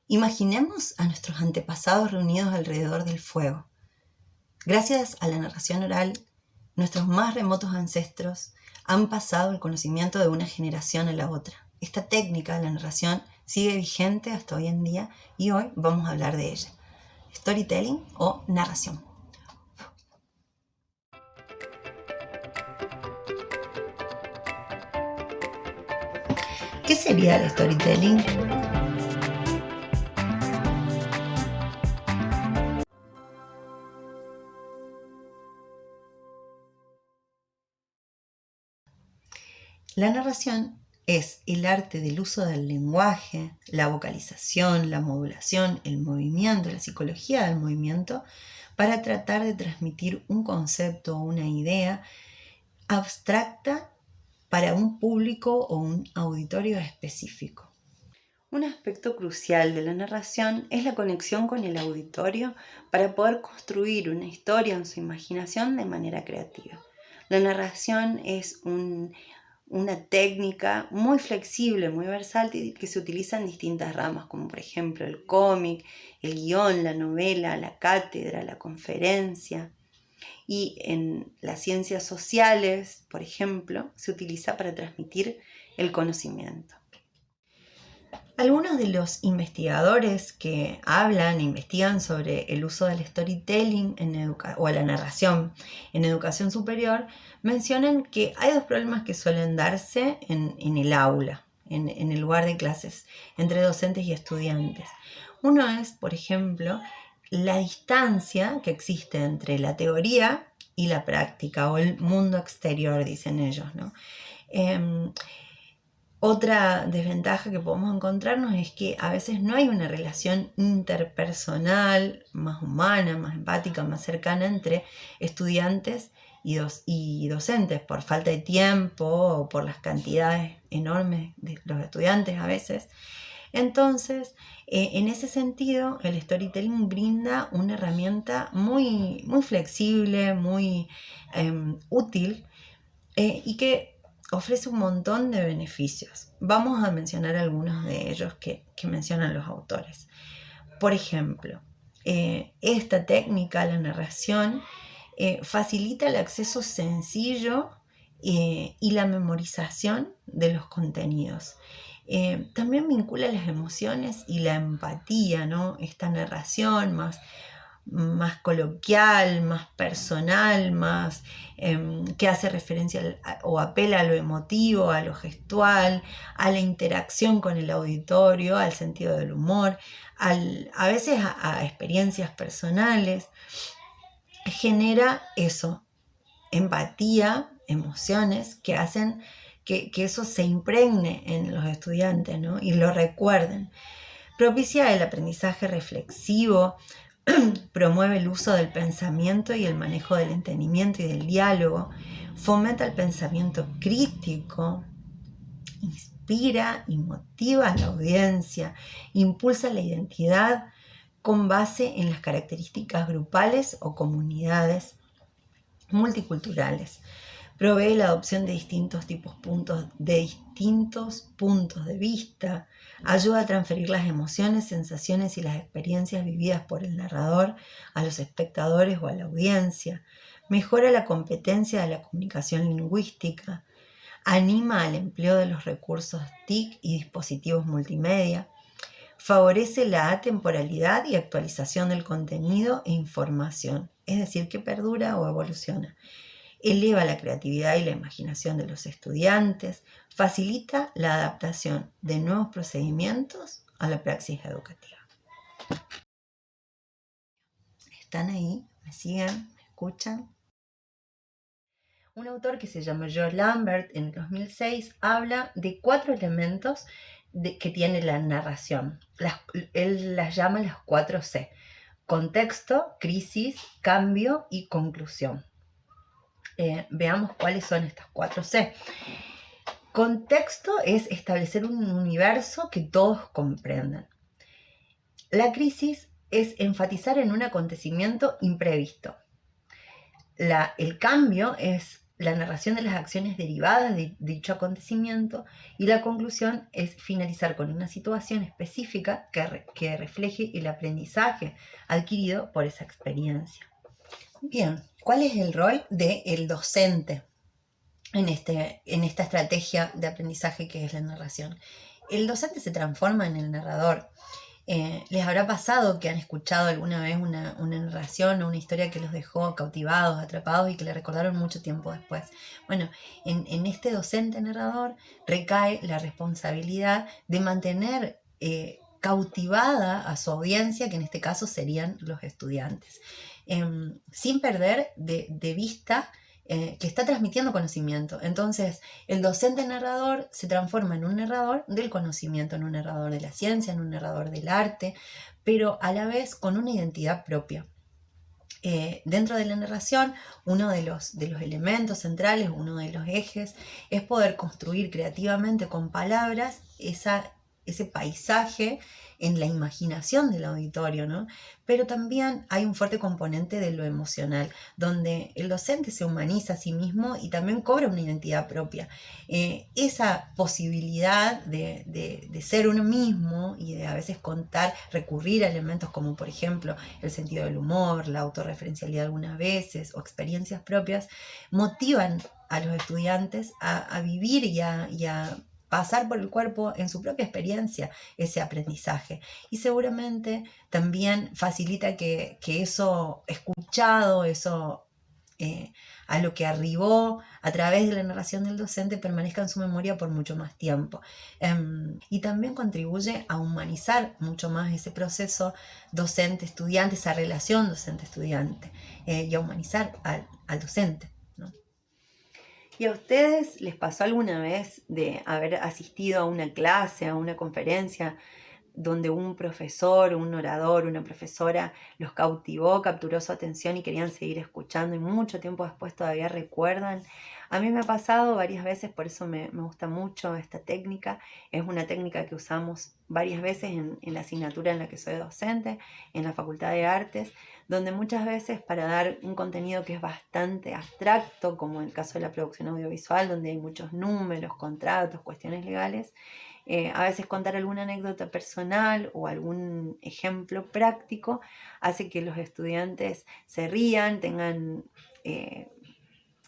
Imaginemos a nuestros antepasados reunidos alrededor del fuego. Gracias a la narración oral, nuestros más remotos ancestros han pasado el conocimiento de una generación a la otra. Esta técnica de la narración sigue vigente hasta hoy en día y hoy vamos a hablar de ella. Storytelling o narración. ¿Qué sería el storytelling? La narración es el arte del uso del lenguaje, la vocalización, la modulación, el movimiento, la psicología del movimiento para tratar de transmitir un concepto o una idea abstracta para un público o un auditorio específico. Un aspecto crucial de la narración es la conexión con el auditorio para poder construir una historia en su imaginación de manera creativa. La narración es una técnica muy flexible, muy versátil, que se utiliza en distintas ramas, como por ejemplo el cómic, el guión, la novela, la cátedra, la conferencia. Y en las ciencias sociales, por ejemplo, se utiliza para transmitir el conocimiento. Algunos de los investigadores que investigan sobre el uso del storytelling o la narración en educación superior mencionan que hay dos problemas que suelen darse en el aula, en el lugar de clases, entre docentes y estudiantes. Uno es, por ejemplo, la distancia que existe entre la teoría y la práctica o el mundo exterior, dicen ellos, ¿no? Otra desventaja que podemos encontrarnos es que a veces no hay una relación interpersonal más humana, más empática, más cercana entre estudiantes y docentes por falta de tiempo o por las cantidades enormes de los estudiantes a veces. Entonces, en ese sentido, el storytelling brinda una herramienta muy, muy flexible, muy útil y que ofrece un montón de beneficios. Vamos a mencionar algunos de ellos que mencionan los autores. Por ejemplo, esta técnica, la narración, facilita el acceso sencillo y la memorización de los contenidos. También vincula las emociones y la empatía, ¿no? Esta narración más coloquial, más personal, más que hace referencia o apela a lo emotivo, a lo gestual, a la interacción con el auditorio, al sentido del humor, a veces a experiencias personales. Genera eso, empatía, emociones que hacen que eso se impregne en los estudiantes, ¿no? Y lo recuerden. Propicia el aprendizaje reflexivo, promueve el uso del pensamiento y el manejo del entendimiento y del diálogo, fomenta el pensamiento crítico, inspira y motiva a la audiencia, impulsa la identidad con base en las características grupales o comunidades multiculturales. Provee la adopción de distintos puntos de vista, ayuda a transferir las emociones, sensaciones y las experiencias vividas por el narrador a los espectadores o a la audiencia, mejora la competencia de la comunicación lingüística, anima al empleo de los recursos TIC y dispositivos multimedia, favorece la atemporalidad y actualización del contenido e información, es decir, que perdura o evoluciona. Eleva la creatividad y la imaginación de los estudiantes, facilita la adaptación de nuevos procedimientos a la praxis educativa. ¿Están ahí? ¿Me siguen? ¿Me escuchan? Un autor que se llama George Lambert en el 2006 habla de 4 elementos que tiene la narración. Él las llama las 4 C: contexto, crisis, cambio y conclusión. Veamos cuáles son estas 4 C. Contexto es establecer un universo que todos comprendan. La crisis es enfatizar en un acontecimiento imprevisto. el cambio es la narración de las acciones derivadas de dicho acontecimiento, y la conclusión es finalizar con una situación específica que refleje el aprendizaje adquirido por esa experiencia. Bien, ¿cuál es el rol del docente en esta estrategia de aprendizaje que es la narración? El docente se transforma en el narrador. ¿Les habrá pasado que han escuchado alguna vez una narración o una historia que los dejó cautivados, atrapados y que le recordaron mucho tiempo después? Bueno, en este docente narrador recae la responsabilidad de mantener cautivada a su audiencia, que en este caso serían los estudiantes, sin perder de vista que está transmitiendo conocimiento. Entonces, el docente narrador se transforma en un narrador del conocimiento, en un narrador de la ciencia, en un narrador del arte, pero a la vez con una identidad propia. Dentro de la narración, uno de los elementos centrales, uno de los ejes, es poder construir creativamente con palabras ese paisaje en la imaginación del auditorio, ¿no? Pero también hay un fuerte componente de lo emocional, donde el docente se humaniza a sí mismo y también cobra una identidad propia. Esa posibilidad de ser uno mismo y de a veces recurrir a elementos como por ejemplo el sentido del humor, la autorreferencialidad algunas veces o experiencias propias, motivan a los estudiantes a vivir y a pasar por el cuerpo en su propia experiencia ese aprendizaje. Y seguramente también facilita que eso escuchado, eso a lo que arribó a través de la narración del docente permanezca en su memoria por mucho más tiempo. Y también contribuye a humanizar mucho más ese proceso docente-estudiante, esa relación docente-estudiante, y a humanizar al docente. ¿Y a ustedes les pasó alguna vez de haber asistido a una clase, a una conferencia, donde un profesor, un orador, una profesora los cautivó, capturó su atención y querían seguir escuchando y mucho tiempo después todavía recuerdan? A mí me ha pasado varias veces, por eso me gusta mucho esta técnica. Es una técnica que usamos varias veces en la asignatura en la que soy docente, en la Facultad de Artes, donde muchas veces para dar un contenido que es bastante abstracto, como en el caso de la producción audiovisual, donde hay muchos números, contratos, cuestiones legales, a veces contar alguna anécdota personal o algún ejemplo práctico hace que los estudiantes se rían,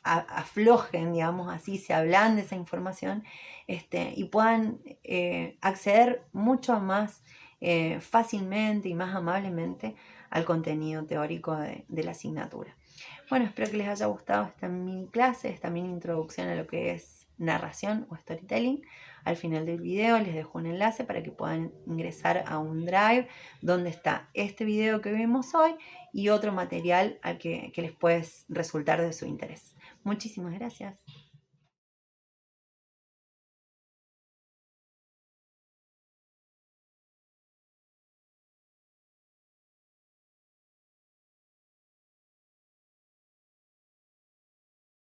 aflojen, digamos así, se hablan de esa información, y puedan acceder mucho más fácilmente y más amablemente al contenido teórico de la asignatura. Bueno, espero que les haya gustado esta mini clase, esta mini introducción a lo que es narración o storytelling. Al final del video les dejo un enlace para que puedan ingresar a un Drive donde está este video que vimos hoy y otro material al que les puede resultar de su interés. Muchísimas gracias.